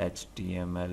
HTML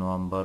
November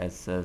SS,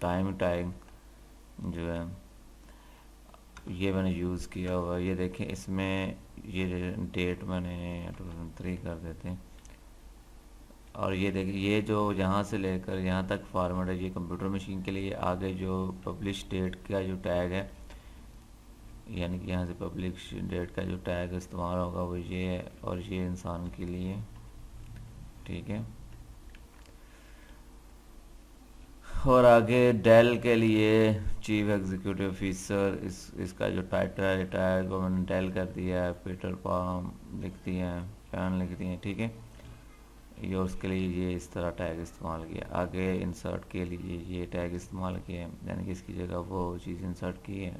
time tag جو ہے یہ میں نے یوز کیا ہوا. یہ دیکھیں اس میں یہ ڈیٹ میں نے 2003 کر دیتے ہیں. اور یہ دیکھیں یہ جو یہاں سے لے کر یہاں تک فارمیٹ ہے یہ کمپیوٹر مشین کے لیے. آگے جو پبلش ڈیٹ کا جو ٹیگ ہے یعنی کہ یہاں سے پبلش ڈیٹ کا جو ٹیگ استعمال ہوگا وہ یہ ہے, اور یہ انسان کے لیے. ٹھیک ہے. اور آگے ڈیل کے لیے چیف ایگزیکیوٹیو آفیسر, اس کا جو ٹائٹل ہے ٹیگ وہ میں نے ڈیل کر دیا ہے. پیٹر پام لکھ دیا ہے, فین لکھ دیا ہے. ٹھیک ہے. یہ اس کے لیے یہ اس طرح ٹیگ استعمال کیا. آگے انسرٹ کے لیے یہ ٹیگ استعمال کیا ہے, یعنی کہ اس کی جگہ وہ چیز انسرٹ کی ہے.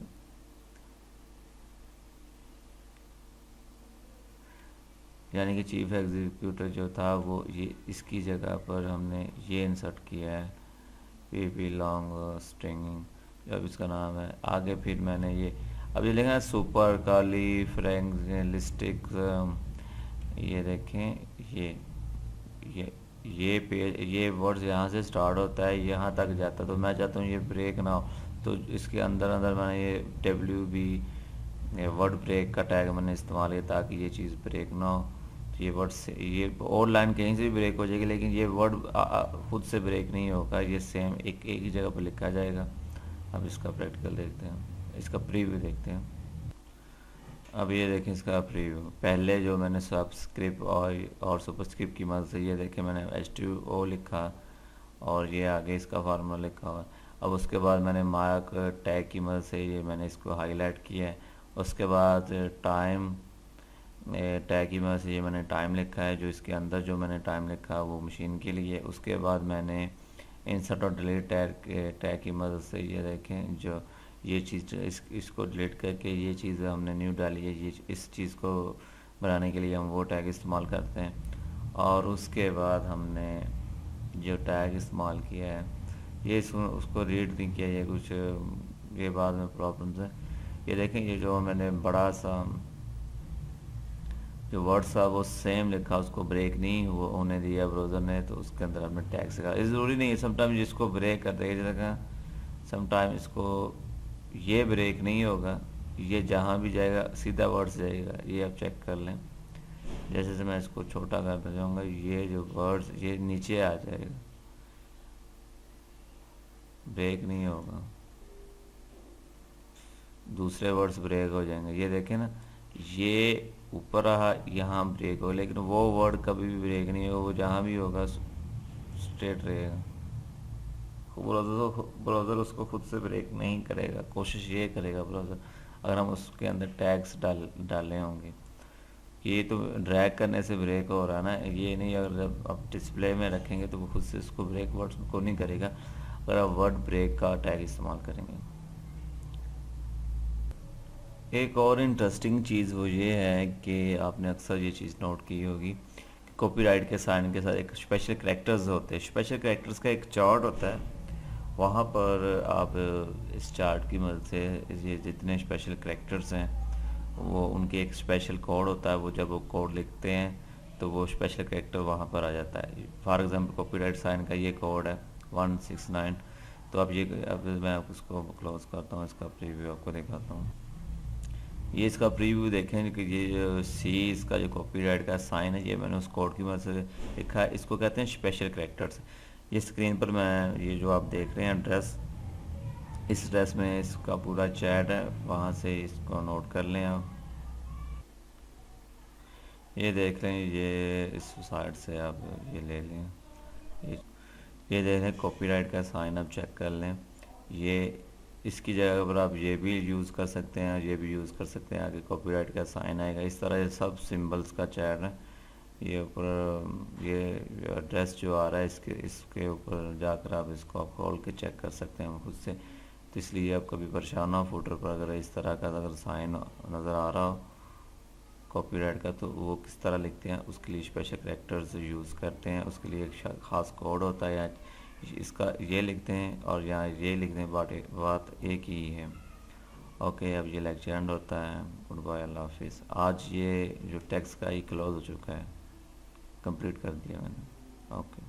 یعنی کہ چیف ایگزیکیوٹیو جو تھا وہ یہ اس کی جگہ پر ہم نے یہ انسرٹ کیا ہے, پی پی لانگ اسٹرنگ جب اس کا نام ہے. آگے پھر میں نے یہ اب یہ لکھا ہے سپر کالی فرینگلسٹک. یہ دیکھیں یہ پیج یہ ورڈز یہاں سے سٹارٹ ہوتا ہے یہاں تک جاتا ہے, تو میں چاہتا ہوں یہ بریک نہ ہو, تو اس کے اندر میں نے یہ ڈبلیو بی ورڈ بریک کا ٹیگ میں نے استعمال کیا تاکہ یہ چیز بریک نہ ہو. یہ ورڈ سے یہ اور لائن کہیں سے بھی بریک ہو جائے گی لیکن یہ ورڈ خود سے بریک نہیں ہوگا, یہ سیم ایک ہی جگہ پہ لکھا جائے گا. اب اس کا پریکٹیکل دیکھتے ہیں, اس کا پریویو دیکھتے ہیں. اب یہ دیکھیں اس کا پریویو. پہلے جو میں نے سبسکرپٹ اور سپرسکرپٹ کی مدد سے یہ دیکھیں میں نے H2O لکھا اور یہ آگے اس کا فارمولا لکھا ہوا. اب اس کے بعد میں نے مارک ٹیگ کی مدد سے یہ میں نے اس کو ہائی لائٹ کیا ہے. اس کے بعد ٹائم ٹیگ کی مدد سے یہ میں نے ٹائم لکھا ہے, جو اس کے اندر جو میں نے ٹائم لکھا وہ مشین کے لیے. اس کے بعد میں نے انسرٹ اور ڈیلیٹ ٹیگ کی مدد سے یہ دیکھیں جو یہ چیز اس کو ڈیلیٹ کر کے یہ چیز ہم نے نیو ڈالی ہے. یہ اس چیز کو بنانے کے لیے ہم وہ ٹیگ استعمال کرتے ہیں. اور اس کے بعد ہم نے جو ٹیگ استعمال کیا ہے یہ اس کو ریڈ نہیں کیا, یہ کچھ یہ بعد میں پرابلمز ہیں. یہ دیکھیں یہ جو میں نے بڑا سا جو ورڈ تھا وہ سیم لکھا, اس کو بریک نہیں ہونے دیا براؤزر نے, تو اس کے اندر ہم نے ٹیگ سکھا. یہ ضروری نہیں ہے سم ٹائم جس کو بریک کر دے گا, سم ٹائم اس کو یہ بریک نہیں ہوگا, یہ جہاں بھی جائے گا سیدھا ورڈ سے جائے گا. یہ آپ چیک کر لیں. جیسے سے میں اس کو چھوٹا کرتا جاؤں گا یہ جو ورڈز یہ نیچے آ جائے گا, بریک نہیں ہوگا. دوسرے ورڈز بریک ہو جائیں گے. یہ دیکھیں نا یہ اوپر رہا یہاں بریک ہو, لیکن وہ ورڈ کبھی بھی بریک نہیں ہوگا, وہ جہاں بھی ہوگا اسٹریٹ رہے گا. براؤزر اس کو خود سے بریک نہیں کرے گا, کوشش یہ کرے گا براؤزر اگر ہم اس کے اندر ٹیگس ڈالے ہوں گے. یہ تو ڈریگ کرنے سے بریک ہو رہا ہے نا, یہ نہیں. اگر جب آپ ڈسپلے میں رکھیں گے تو وہ خود سے اس کو بریک ورڈ کو نہیں کرے گا اگر آپ ورڈ بریک کا ٹیگ استعمال کریں گے. ایک اور انٹرسٹنگ چیز وہ یہ ہے کہ آپ نے اکثر یہ چیز نوٹ کی ہوگی کہ کاپی رائٹ کے سائن کے ساتھ ایک اسپیشل کریکٹرز ہوتے ہیں. اسپیشل کریکٹرز کا ایک چارٹ ہوتا ہے, وہاں پر آپ اس چارٹ کی مدد سے یہ جتنے اسپیشل کریکٹرز ہیں وہ ان کے ایک اسپیشل کوڈ ہوتا ہے, وہ جب وہ کوڈ لکھتے ہیں تو وہ اسپیشل کریکٹر وہاں پر آ جاتا ہے. For example copyright sign کا یہ کوڈ ہے 169. تو اب میں اس کو کلوز کرتا ہوں, اس کا پریویو آپ کو دکھاتا ہوں. یہ اس کا پریویو دیکھیں کہ یہ جو سی اس کا جو کاپی رائٹ کا سائن ہے یہ میں نے اس کوڈ کی مدد سے لکھا ہے. اس کو کہتے ہیں اسپیشل کریکٹرز. یہ اسکرین پر میں یہ جو آپ دیکھ رہے ہیں ایڈریس, اس ایڈریس میں اس کا پورا چیٹ ہے, وہاں سے اس کو نوٹ کر لیں آپ. یہ دیکھ لیں یہ اس سائٹ سے آپ یہ لے لیں. یہ دیکھ لیں کاپی رائٹ کا سائن آپ چیک کر لیں. یہ اس کی جگہ پر آپ یہ بھی یوز کر سکتے ہیں, یہ بھی یوز کر سکتے ہیں. آگے کاپی رائٹ کا سائن آئے گا. اس طرح یہ سب سمبلز کا چیٹ ہے. یہ اوپر یہ ایڈریس جو آ رہا ہے اس کے اوپر جا کر آپ اس کو آپ کھول کے چیک کر سکتے ہیں خود سے. تو اس لیے آپ کبھی پریشان ہو فوٹر پر اگر اس طرح کا اگر سائن نظر آ رہا ہو کاپی رائٹ کا, تو وہ کس طرح لکھتے ہیں اس کے لیے اسپیشل کریکٹرز یوز کرتے ہیں. اس کے لیے ایک خاص کوڈ ہوتا ہے, اس کا یہ لکھتے ہیں اور یہاں یہ لکھتے ہیں, بات ایک ہی ہے. اوکے, اب یہ لیکچر اینڈ ہوتا ہے. گڈ بائے, اللہ حافظ. آج یہ جو ٹیکسٹ کا ہی کلوز ہو چکا ہے, کمپلیٹ کر دیا میں نے. اوکے.